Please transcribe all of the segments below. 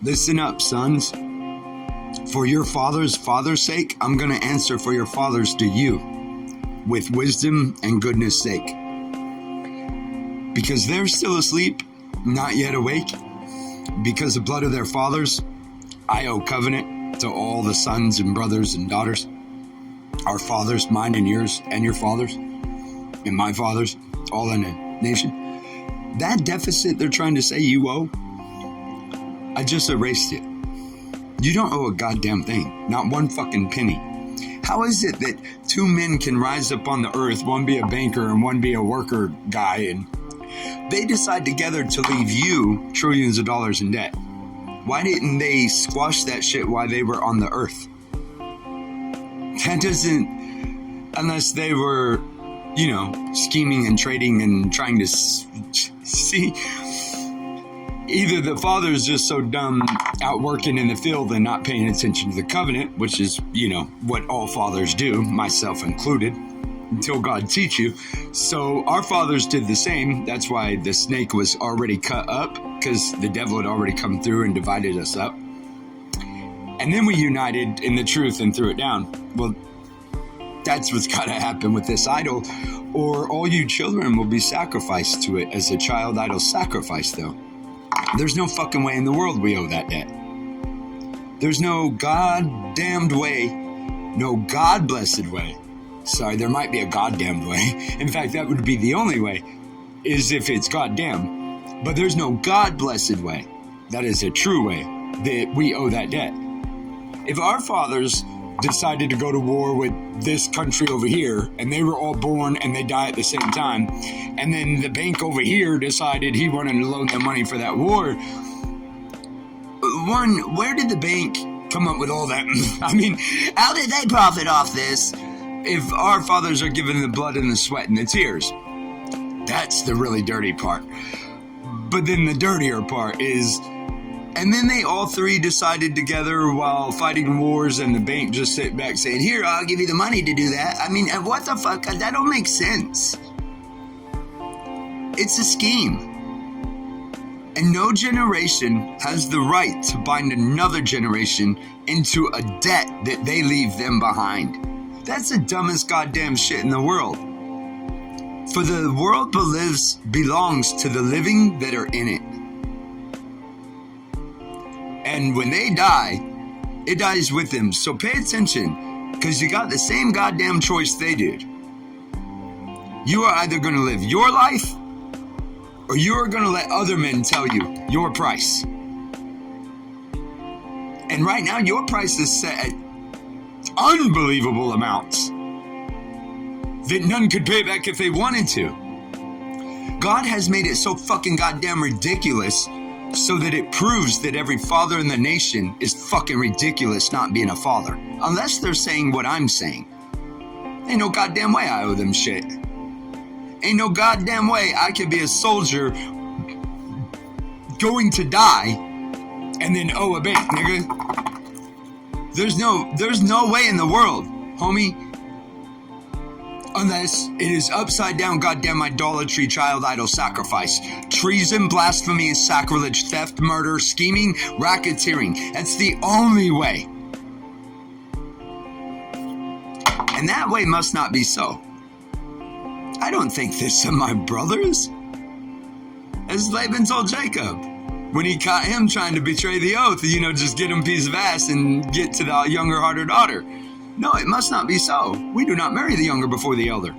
Listen up, sons. For your father's sake, I'm going to answer for your fathers to you with wisdom and goodness sake. Because they're still asleep, not yet awake. Because the blood of their fathers, I owe covenant to all the sons and brothers and daughters. Our fathers, mine and yours, and your fathers, and my fathers, all in a nation. That deficit they're trying to say you owe, I just erased it. You don't owe a goddamn thing. Not one fucking penny. How is it that two men can rise up on the earth, one be a banker and one be a worker guy, and they decide together to leave you trillions of dollars in debt? Why didn't they squash that shit while they were on the earth? That doesn't, unless they were, scheming and trading and trying to see. Either the father is just so dumb out working in the field and not paying attention to the covenant, which is, what all fathers do, myself included, until God teach you. So our fathers did the same. That's why the snake was already cut up, because the devil had already come through and divided us up. And then we united in the truth and threw it down. Well, that's what's got to happen with this idol, or all you children will be sacrificed to it as a child idol sacrifice, though. There's no fucking way in the world we owe that debt. There's no goddamned way, no God-blessed way. Sorry, there might be a goddamned way. In fact, that would be the only way, is if it's goddamn. But there's no God-blessed way. That is a true way that we owe that debt. If our fathers decided to go to war with this country over here, and they were all born and they die at the same time, and then the bank over here decided he wanted to loan them money for that war, one, where did the bank come up with all that? I mean, how did they profit off this if our fathers are giving the blood and the sweat and the tears? That's the really dirty part. But then the dirtier part is, and then they all three decided together while fighting wars, and the bank just sit back saying, here, I'll give you the money to do that. I mean, what the fuck? That don't make sense. It's a scheme. And no generation has the right to bind another generation into a debt that they leave them behind. That's the dumbest goddamn shit in the world. For the world belongs to the living that are in it. And when they die, it dies with them. So pay attention, because you got the same goddamn choice they did. You are either going to live your life, or you are going to let other men tell you your price. And right now, your price is set at unbelievable amounts that none could pay back if they wanted to. God has made it so fucking goddamn ridiculous so that it proves that every father in the nation is fucking ridiculous not being a father. Unless they're saying what I'm saying. Ain't no goddamn way I owe them shit. Ain't no goddamn way I could be a soldier going to die and then owe a bank, nigga. There's no way in the world, homie. Unless it is upside down goddamn idolatry, child idol sacrifice, treason, blasphemy, sacrilege, theft, murder, scheming, racketeering. That's the only way. And that way must not be so. I don't think this of my brothers. As Laban told Jacob, when he caught him trying to betray the oath, just get him a piece of ass and get to the younger harder daughter. No, it must not be so. We do not marry the younger before the elder.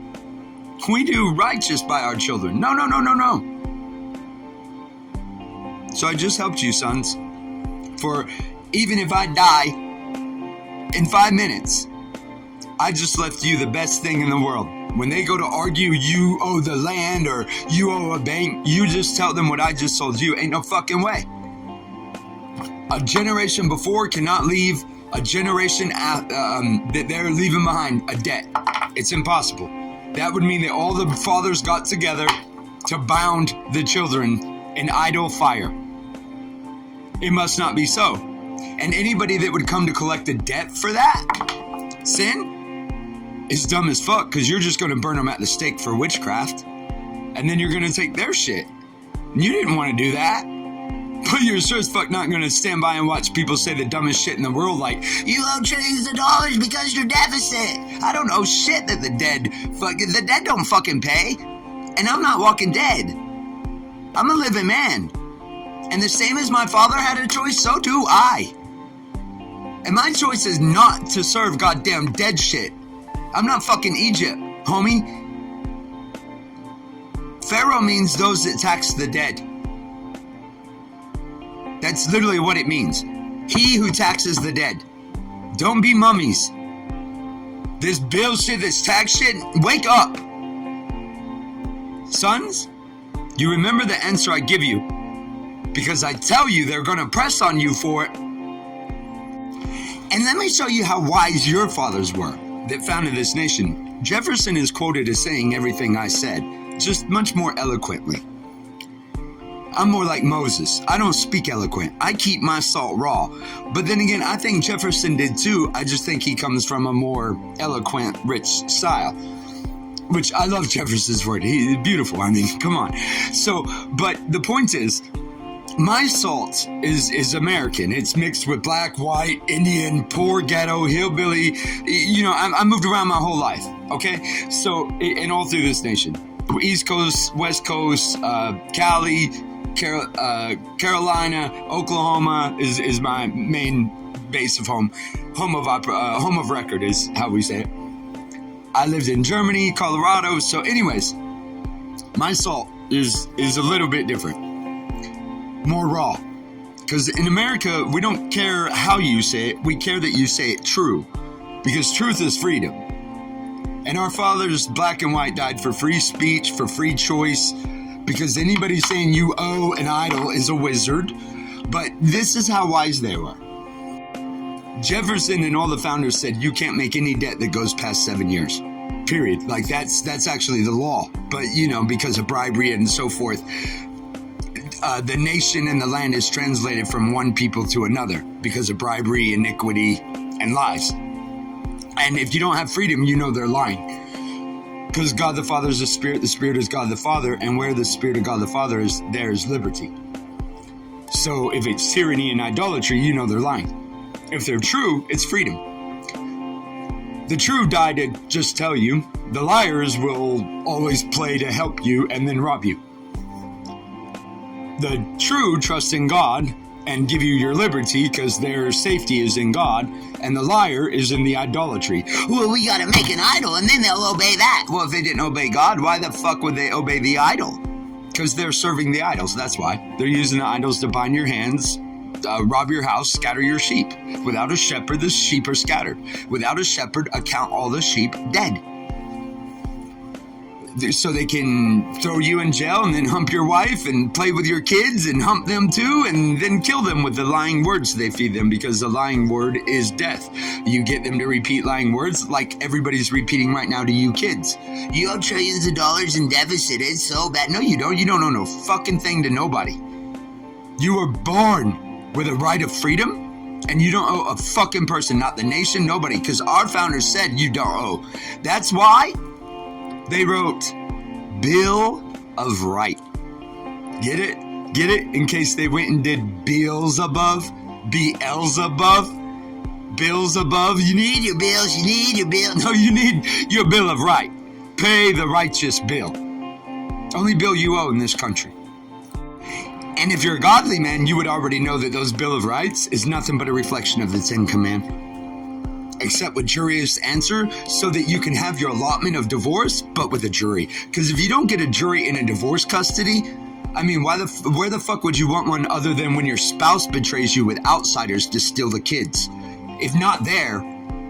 We do righteous by our children. No. So I just helped you, sons. For even if I die in 5 minutes, I just left you the best thing in the world. When they go to argue you owe the land or you owe a bank, you just tell them what I just told you. Ain't no fucking way. A generation before cannot leave a generation that they're leaving behind a debt. It's impossible. That would mean that all the fathers got together to bound the children in idle fire. It must not be so. And anybody that would come to collect a debt for that sin is dumb as fuck, because you're just going to burn them at the stake for witchcraft. And then you're going to take their shit. And you didn't want to do that. But you're sure as fuck not gonna stand by and watch people say the dumbest shit in the world like, you owe trillions of dollars because you're deficit. I don't know shit that the dead don't fucking pay. And I'm not walking dead. I'm a living man. And the same as my father had a choice, so do I. And my choice is not to serve goddamn dead shit. I'm not fucking Egypt, homie. Pharaoh means those that tax the dead. That's literally what it means. He who taxes the dead. Don't be mummies. This bill shit, this tax shit, wake up. Sons, you remember the answer I give you. Because I tell you they're gonna press on you for it. And let me show you how wise your fathers were that founded this nation. Jefferson is quoted as saying everything I said, just much more eloquently. I'm more like Moses. I don't speak eloquent. I keep my salt raw. But then again, I think Jefferson did too. I just think he comes from a more eloquent, rich style. Which I love Jefferson's word. He's beautiful. I mean, come on. So, but the point is, my salt is American. It's mixed with black, white, Indian, poor, ghetto, hillbilly. You know, I moved around my whole life, okay? So, and all through this nation. East Coast, West Coast, Cali, Carolina, Oklahoma is my main base of home. Home of record is how we say it. I lived in Germany, Colorado. So anyways, my salt is a little bit different. More raw. Because in America, we don't care how you say it. We care that you say it true. Because truth is freedom. And our fathers, black and white, died for free speech, for free choice. Because anybody saying you owe an idol is a wizard. But this is how wise they were. Jefferson and all the founders said you can't make any debt that goes past 7 years. Period. Like that's actually the law. But, you know, because of bribery and so forth, the nation and the land is translated from one people to another because of bribery, iniquity, and lies. And if you don't have freedom, you know they're lying. Because God the Father is the Spirit is God the Father, and where the Spirit of God the Father is, there is liberty. So if it's tyranny and idolatry, you know they're lying. If they're true, it's freedom. The true die to just tell you. The liars will always play to help you and then rob you. The true trust in God and give you your liberty because their safety is in God, and the liar is in the idolatry. Well, we gotta make an idol and then they'll obey that. Well, if they didn't obey God, why the fuck would they obey the idol? Because they're serving the idols, that's why. They're using the idols to bind your hands, rob your house, scatter your sheep. Without a shepherd, the sheep are scattered. Without a shepherd, account all the sheep dead. So they can throw you in jail and then hump your wife and play with your kids and hump them too and then kill them with the lying words they feed them, because the lying word is death. You get them to repeat lying words like everybody's repeating right now to you kids. You owe trillions of dollars in deficit. It's so bad. No, you don't. You don't owe no fucking thing to nobody. You were born with a right of freedom, and you don't owe a fucking person, not the nation, nobody, because our founders said you don't owe. That's why they wrote Bill of Right. Get it? Get it? In case they went and did Beelzebub. Beelzebub. You need your bills. You need your bill. No, you need your Bill of Right. Pay the righteous bill. Only bill you owe in this country. And if you're a godly man, you would already know that those Bill of Rights is nothing but a reflection of the Ten Commandments. Accept with jury's answer so that you can have your allotment of divorce, but with a jury. Because if you don't get a jury in a divorce custody, I mean, where the fuck would you want one other than when your spouse betrays you with outsiders to steal the kids? If not there,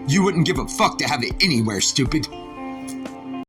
you wouldn't give a fuck to have it anywhere, stupid.